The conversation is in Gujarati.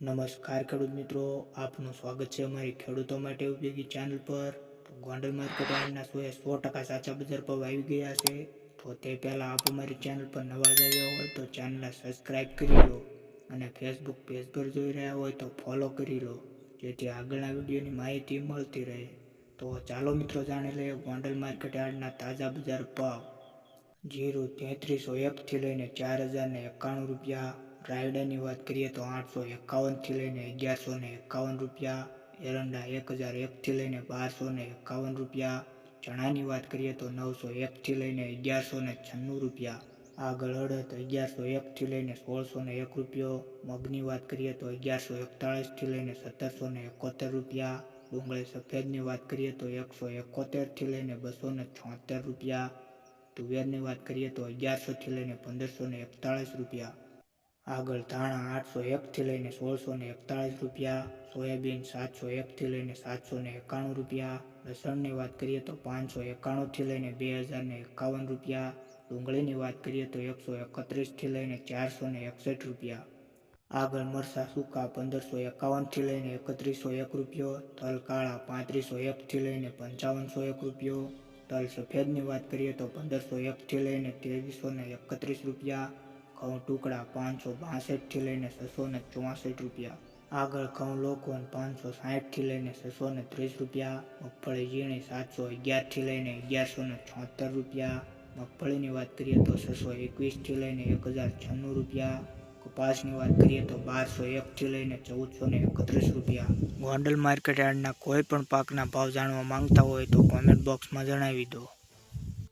નમસ્કાર ખેડૂત મિત્રો, આપનું સ્વાગત છે અમારી ખેડૂતો માટે ઉપયોગી ચેનલ પર। ગોંડલ માર્કેટ યાર્ડના 100% સાચા બજાર ભાવ આવી ગયા છે। તો તે પહેલાં આપ અમારી ચેનલ પર નવા જ આવ્યા હોય તો ચેનલને સબસ્ક્રાઈબ કરી લો અને ફેસબુક પેજ પર જોઈ રહ્યા હોય તો ફોલો કરી લો, જેથી આગળના વિડીયોની માહિતી મળતી રહે। તો ચાલો મિત્રો જાણી લઈએ ગોંડલ માર્કેટ યાર્ડના તાજા બજાર ભાવ। જીરું 3301 થી લઈને 4091 રૂપિયા। રાયડાની વાત કરીએ તો 851 થી લઈને 1151 રૂપિયા। એરંડા 1001 થી લઈને 1251 રૂપિયા। ચણાની વાત કરીએ તો 901 થી લઈને 1196 રૂપિયા। આગળ અડદ 1101 થી લઈને 1601 રૂપિયો। મગની વાત કરીએ તો 1141 થી લઈને 1771 રૂપિયા। ડુંગળી સફેદની વાત કરીએ તો 171 થી લઈને 276 રૂપિયા। તુવેરની વાત કરીએ તો 1100 થી લઈને 1541 રૂપિયા। આગળ ધાણા 801 થી લઈને 1641 રૂપિયા। સોયાબીન 701 થી લઈને 791 રૂપિયા। લસણની વાત કરીએ તો 591 થી લઈને 2051 રૂપિયા। ડુંગળીની વાત કરીએ તો 131 થી લઈને 461 રૂપિયા। આગળ મરચાં સૂકા 1551 થી લઈને 3101 રૂપિયો। તલ કાળા 3501 થી લઈને 5501 રૂપિયો। તલ સફેદની વાત કરીએ તો 1501 થી લઈને 2331 રૂપિયા। ઘઉં ટુકડા 562 થી લઈને 664 રૂપિયા। આગળ ઘઉં લોકવન 560 થી લઈને 630 રૂપિયા। મગફળી ઝીણી 711 થી લઈને 1176 રૂપિયા। મગફળીની વાત કરીએ તો 621 થી લઈને 1096 રૂપિયા। કપાસની વાત કરીએ તો 1201 થી લઈને 1431 રૂપિયા। ગોંડલ માર્કેટ યાર્ડના કોઈ પણ પાકના ભાવ જાણવા માંગતા હોય તો કોમેન્ટ બોક્સમાં જણાવી દો।